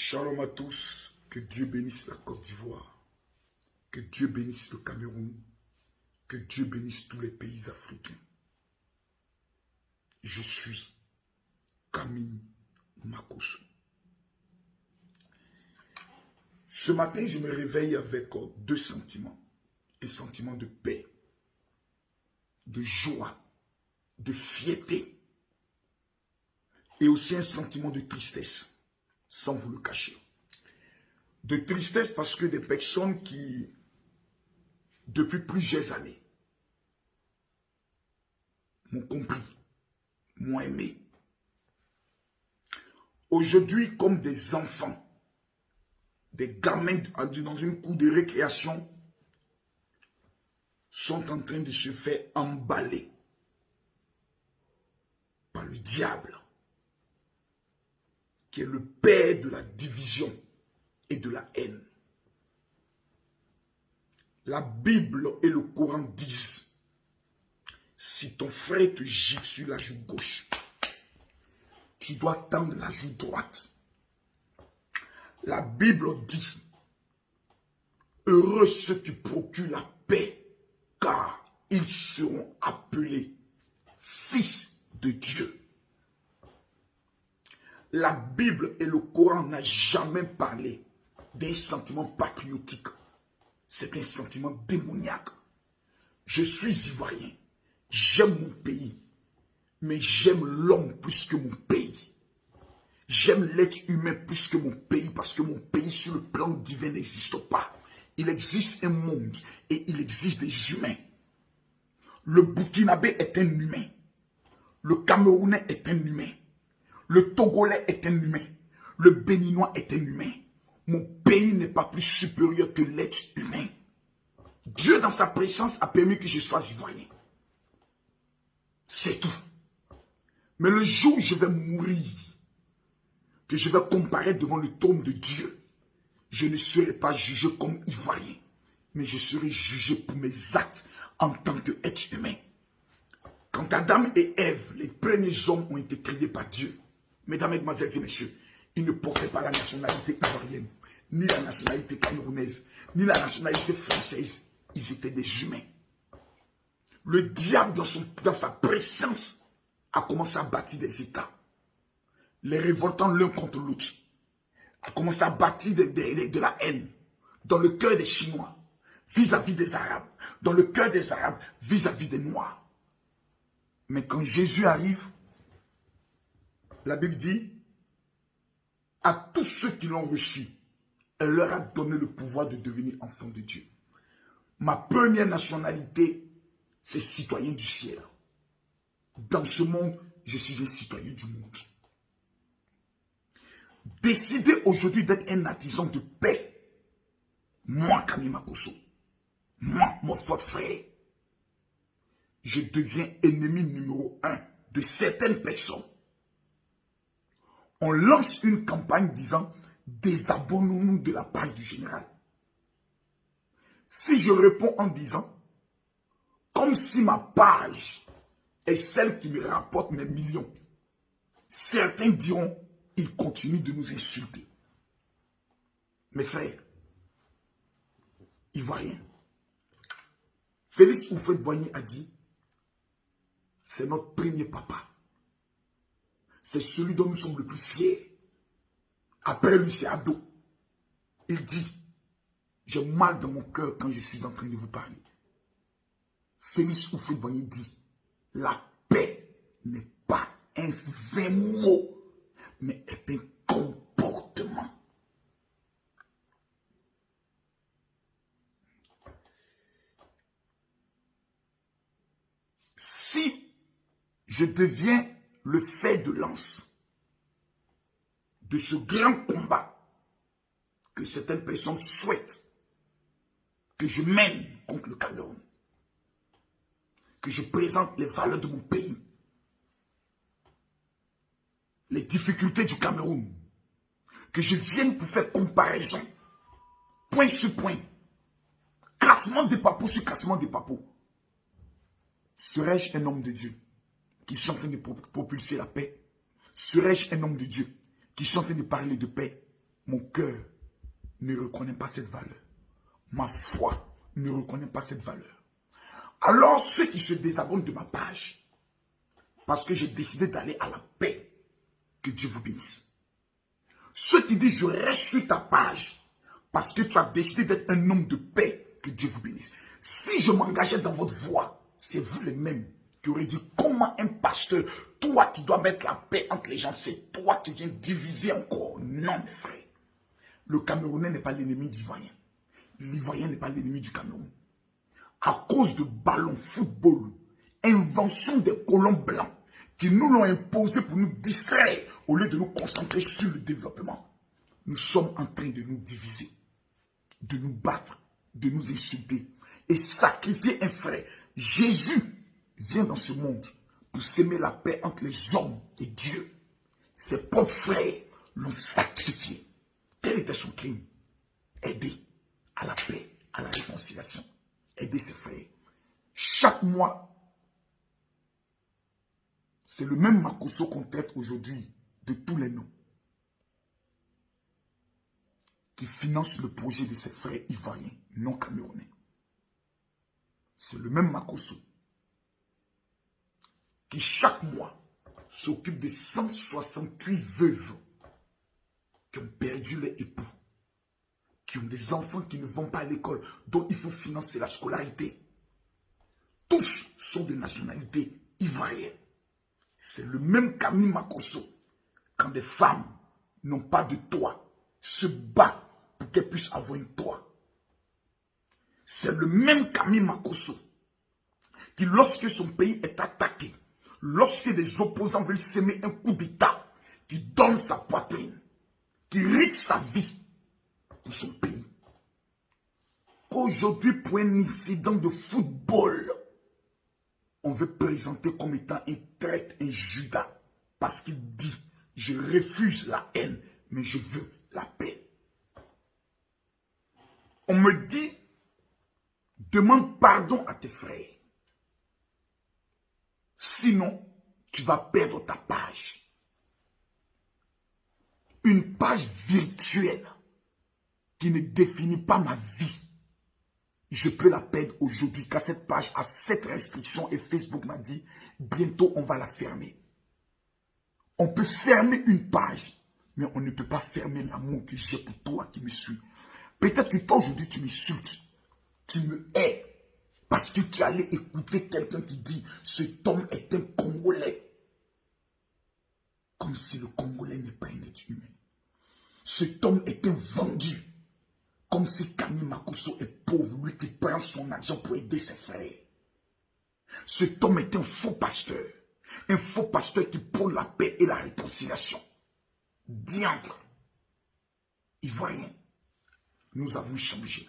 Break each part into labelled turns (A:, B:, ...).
A: Shalom à tous, que Dieu bénisse la Côte d'Ivoire, que Dieu bénisse le Cameroun, que Dieu bénisse tous les pays africains. Je suis Camille Makosso. Ce matin, je me réveille avec deux sentiments. Un sentiment de paix, de joie, de fierté et aussi un sentiment de tristesse, sans vous le cacher. De tristesse parce que des personnes qui, depuis plusieurs années, m'ont compris, m'ont aimé. Aujourd'hui, comme des enfants, des gamins dans une cour de récréation, sont en train de se faire emballer par le diable, qui est le père de la division et de la haine. La Bible et le Coran disent, si ton frère te gifle sur la joue gauche, tu dois tendre la joue droite. La Bible dit, heureux ceux qui procurent la paix, car ils seront appelés fils de Dieu. La Bible et le Coran n'ont jamais parlé d'un sentiment patriotique. C'est un sentiment démoniaque. Je suis ivoirien. J'aime mon pays. Mais j'aime l'homme plus que mon pays. J'aime l'être humain plus que mon pays parce que mon pays sur le plan divin n'existe pas. Il existe un monde et il existe des humains. Le Burkinabé est un humain. Le Camerounais est un humain. Le Togolais est un humain. Le Béninois est un humain. Mon pays n'est pas plus supérieur que l'être humain. Dieu, dans sa présence, a permis que je sois ivoirien. C'est tout. Mais le jour où je vais mourir, que je vais comparaître devant le trône de Dieu, je ne serai pas jugé comme ivoirien, mais je serai jugé pour mes actes en tant qu'être humain. Quand Adam et Ève, les premiers hommes, ont été créés par Dieu, mesdames, mesdemoiselles et messieurs, ils ne portaient pas la nationalité ivoirienne, ni la nationalité camerounaise, ni la nationalité française. Ils étaient des humains. Le diable, dans sa présence, a commencé à bâtir des États, les révoltant l'un contre l'autre, a commencé à bâtir de la haine dans le cœur des Chinois, vis-à-vis des Arabes, dans le cœur des Arabes, vis-à-vis des Noirs. Mais quand Jésus arrive, la Bible dit, à tous ceux qui l'ont reçu, elle leur a donné le pouvoir de devenir enfants de Dieu. Ma première nationalité, c'est citoyen du ciel. Dans ce monde, je suis un citoyen du monde. Décidez aujourd'hui d'être un artisan de paix. Moi, Camille Makosso, moi, mon fort frère, je deviens ennemi numéro 1 de certaines personnes. On lance une campagne disant « Désabonnons-nous de la page du général ». Si je réponds en disant « Comme si ma page est celle qui me rapporte mes millions », certains diront « Il continue de nous insulter ». Mes frères, Ivoiriens, Félix Houphouët-Boigny a dit « C'est notre premier papa. C'est celui dont nous sommes le plus fiers. Après lui, c'est Ado. Il dit, j'ai mal dans mon cœur quand je suis en train de vous parler. Félix Houphouët-Boigny dit, la paix n'est pas un vain mot, mais est un comportement. Si je deviens le fer de lance de ce grand combat que certaines personnes souhaitent que je mène contre le Cameroun, que je présente les valeurs de mon pays, les difficultés du Cameroun, que je vienne pour faire comparaison, point sur point, classement des papous sur classement des papous. Serais-je un homme de Dieu qui sont en train de propulser la paix? Serais-je un homme de Dieu qui sont en train de parler de paix? Mon cœur ne reconnaît pas cette valeur. Ma foi ne reconnaît pas cette valeur. Alors ceux qui se désabonnent de ma page, parce que j'ai décidé d'aller à la paix, que Dieu vous bénisse. Ceux qui disent je reste sur ta page, parce que tu as décidé d'être un homme de paix, que Dieu vous bénisse. Si je m'engageais dans votre voie, c'est vous les mêmes qui auraient dit comment un pasteur, toi qui dois mettre la paix entre les gens, c'est toi qui viens diviser encore. Non, mes frères. Le Camerounais n'est pas l'ennemi d'Ivoirien. L'Ivoirien n'est pas l'ennemi du Cameroun. À cause de ballon, football, invention des colons blancs qui nous l'ont imposé pour nous distraire au lieu de nous concentrer sur le développement. Nous sommes en train de nous diviser, de nous battre, de nous insulter et sacrifier un frère. Jésus vient dans ce monde pour s'aimer la paix entre les hommes et Dieu. Ses propres frères l'ont sacrifié. Quel était son crime? Aider à la paix, à la réconciliation. Aider ses frères. Chaque mois, c'est le même Makosso qu'on traite aujourd'hui de tous les noms, qui finance le projet de ses frères ivoiriens, non camerounais. C'est le même Makosso qui chaque mois s'occupe de 168 veuves qui ont perdu leur époux, qui ont des enfants qui ne vont pas à l'école, dont il faut financer la scolarité. Tous sont de nationalité ivoirienne. C'est le même Camille Makosso. Quand des femmes n'ont pas de toit, se bat pour qu'elles puissent avoir un toit. C'est le même Camille Makosso qui, lorsque son pays est attaqué, lorsque des opposants veulent s'aimer un coup d'État, qui donne sa poitrine, qui risque sa vie pour son pays. Qu'aujourd'hui, pour un incident de football, on veut présenter comme étant un traître, un Judas, parce qu'il dit, je refuse la haine, mais je veux la paix. On me dit, demande pardon à tes frères. Sinon, tu vas perdre ta page. Une page virtuelle qui ne définit pas ma vie. Je peux la perdre aujourd'hui car cette page a cette restriction et Facebook m'a dit, bientôt on va la fermer. On peut fermer une page, mais on ne peut pas fermer l'amour que j'ai pour toi qui me suis. Peut-être que toi aujourd'hui tu m'insultes, tu me hais, parce que tu allais écouter quelqu'un qui dit, cet homme est un Congolais. Comme si le Congolais n'est pas un être humain. Cet homme est un vendu. Comme si Camille Makosso est pauvre, lui qui prend son argent pour aider ses frères. Cet homme est un faux pasteur qui prône la paix et la réconciliation. Diantre, Ivoirien, nous avons changé.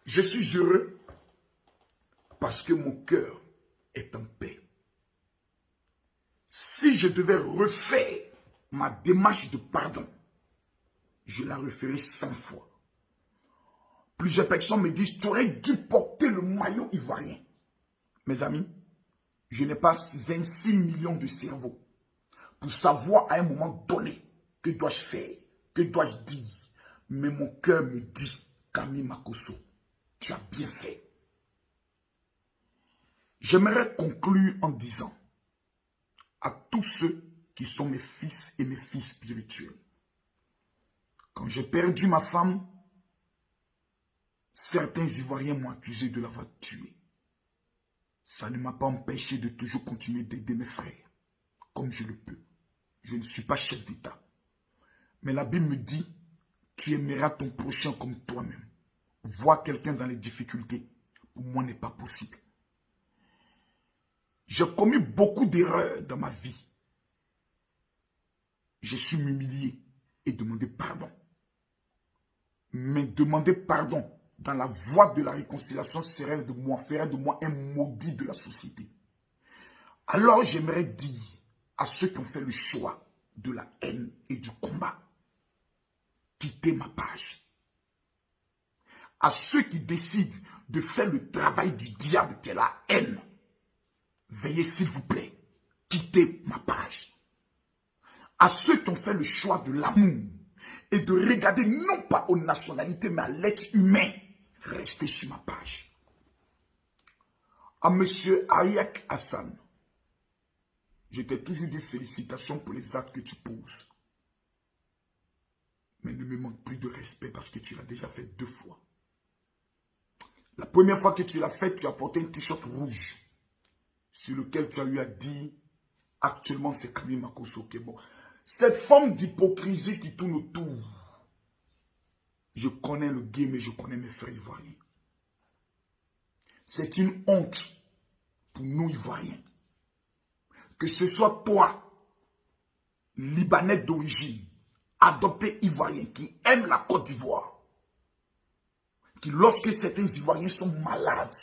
A: Je suis heureux parce que mon cœur est en paix. Si je devais refaire ma démarche de pardon, je la referai 100 fois. Plusieurs personnes me disent, tu aurais dû porter le maillot ivoirien. Mes amis, je n'ai pas 26 millions de cerveaux pour savoir à un moment donné que dois-je faire, que dois-je dire. Mais mon cœur me dit, Camille Makosso, tu as bien fait. J'aimerais conclure en disant à tous ceux qui sont mes fils et mes filles spirituels, quand j'ai perdu ma femme, certains Ivoiriens m'ont accusé de l'avoir tuée. Ça ne m'a pas empêché de toujours continuer d'aider mes frères, comme je le peux. Je ne suis pas chef d'État. Mais la Bible me dit, tu aimeras ton prochain comme toi-même. Voir quelqu'un dans les difficultés, pour moi, n'est pas possible. J'ai commis beaucoup d'erreurs dans ma vie. Je suis m'humilié et demandé pardon. Mais demander pardon dans la voie de la réconciliation ferait de moi un maudit de la société. Alors j'aimerais dire à ceux qui ont fait le choix de la haine et du combat, quittez ma page. À ceux qui décident de faire le travail du diable qui est la haine, veuillez s'il vous plaît, quittez ma page. À ceux qui ont fait le choix de l'amour, et de regarder non pas aux nationalités, mais à l'être humain. Restez sur ma page. À M. Ayek Hassan, je t'ai toujours dit félicitations pour les actes que tu poses. Mais ne me manque plus de respect parce que tu l'as déjà fait 2 fois. La première fois que tu l'as fait, tu as porté un t-shirt rouge sur lequel tu as eu à dire actuellement c'est Camille Makosso qui est bon. Cette forme d'hypocrisie qui tourne autour, je connais le game et je connais mes frères ivoiriens. C'est une honte pour nous ivoiriens. Que ce soit toi, Libanais d'origine, adopté ivoirien, qui aime la Côte d'Ivoire, qui lorsque certains Ivoiriens sont malades,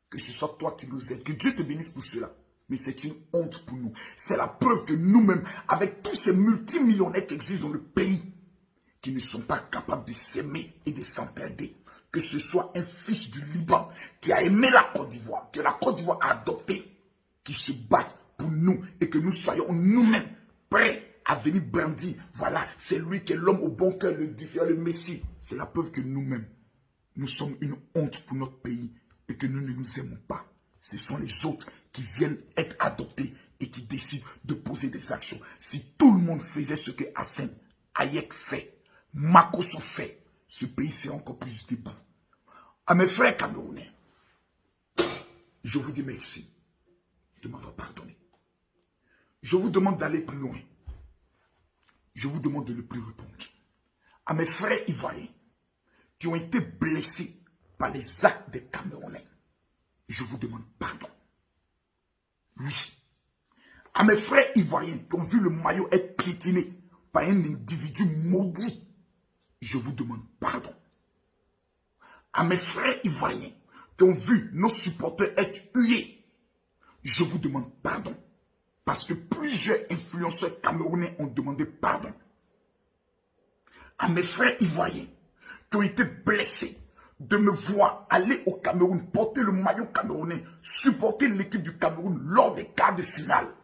A: que ce soit toi qui nous aide, que Dieu te bénisse pour cela. Mais c'est une honte pour nous. C'est la preuve que nous-mêmes, avec tous ces multimillionnaires qui existent dans le pays, qui ne sont pas capables de s'aimer et de s'entraider, que ce soit un fils du Liban qui a aimé la Côte d'Ivoire, que la Côte d'Ivoire a adopté, qui se battent pour nous et que nous soyons nous-mêmes prêts à venir brandir. Voilà, c'est lui qui est l'homme au bon cœur, le différent, le Messie. C'est la preuve que nous-mêmes, nous sommes une honte pour notre pays et que nous ne nous aimons pas. Ce sont les autres qui viennent être adoptés et qui décident de poser des actions. Si tout le monde faisait ce que Hassan Ayek fait, Makosso fait, ce pays serait encore plus debout. À mes frères camerounais, je vous dis merci de m'avoir pardonné. Je vous demande d'aller plus loin. Je vous demande de ne plus répondre. À mes frères ivoiriens qui ont été blessés par les actes des Camerounais, je vous demande pardon. Oui. À mes frères ivoiriens qui ont vu le maillot être piétiné par un individu maudit, je vous demande pardon. À mes frères ivoiriens qui ont vu nos supporters être hués, je vous demande pardon. Parce que plusieurs influenceurs camerounais ont demandé pardon. À mes frères ivoiriens qui ont été blessés de me voir aller au Cameroun, porter le maillot camerounais, supporter l'équipe du Cameroun lors des quarts de finale,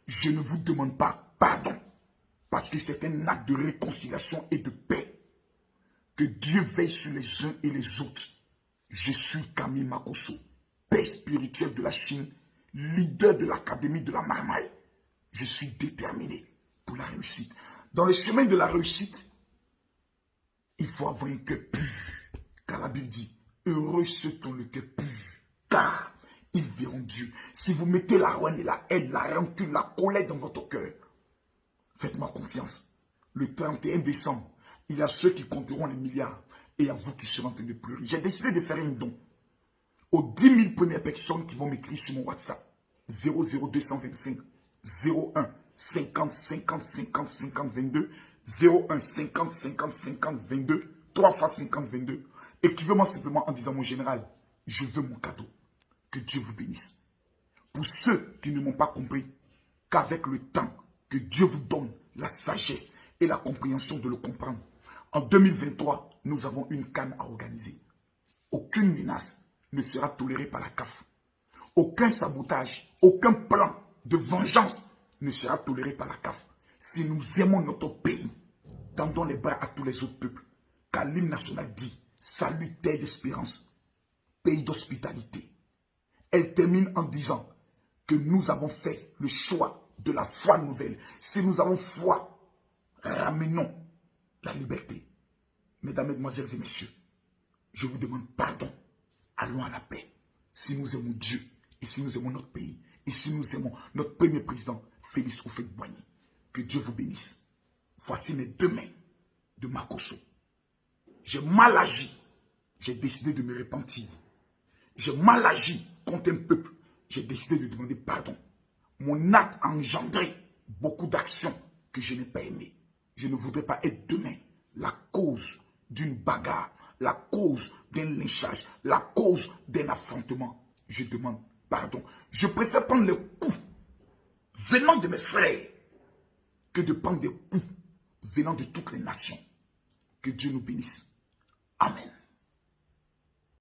A: je ne vous demande pas pardon. Parce que c'est un acte de réconciliation et de paix. Que Dieu veille sur les uns et les autres. Je suis Camille Makosso, père spirituel de la Chine, leader de l'Académie de la Marmaille. Je suis déterminé pour la réussite. Dans le chemin de la réussite, il faut avoir un cœur pur. Car la Bible dit, heureux ceux qui ont le cœur pur, car ils verront Dieu. Si vous mettez la haine et la haine, la rancune, la colère dans votre cœur, faites-moi confiance. Le 31 décembre, il y a ceux qui compteront les milliards et il y a vous qui serez en train de pleurer. J'ai décidé de faire un don aux 10 000 premières personnes qui vont m'écrire sur mon WhatsApp 00225 01 50 50 50 50 22 01 50 50 50 22 3 fois 50 22. Écrivez-moi simplement en disant mon général, je veux mon cadeau. Que Dieu vous bénisse. Pour ceux qui ne m'ont pas compris, qu'avec le temps, que Dieu vous donne la sagesse et la compréhension de le comprendre. En 2023, nous avons une CAN à organiser. Aucune menace ne sera tolérée par la CAF. Aucun sabotage, aucun plan de vengeance ne sera toléré par la CAF. Si nous aimons notre pays, tendons les bras à tous les autres peuples. Car l'hymne national dit, salut terre d'espérance, pays d'hospitalité. Elle termine en disant que nous avons fait le choix de la foi nouvelle. Si nous avons foi, ramenons la liberté. Mesdames, Mesdemoiselles et Messieurs, je vous demande pardon. Allons à la paix. Si nous aimons Dieu, et si nous aimons notre pays, et si nous aimons notre premier président, Félix Houphouët-Boigny, que Dieu vous bénisse. Voici mes 2 mains de Makosso. J'ai mal agi. J'ai décidé de me repentir. J'ai mal agi contre un peuple. J'ai décidé de demander pardon. Mon acte a engendré beaucoup d'actions que je n'ai pas aimées. Je ne voudrais pas être demain la cause d'une bagarre, la cause d'un lynchage, la cause d'un affrontement. Je demande pardon. Je préfère prendre les coups venant de mes frères que de prendre des coups venant de toutes les nations. Que Dieu nous bénisse. Amen.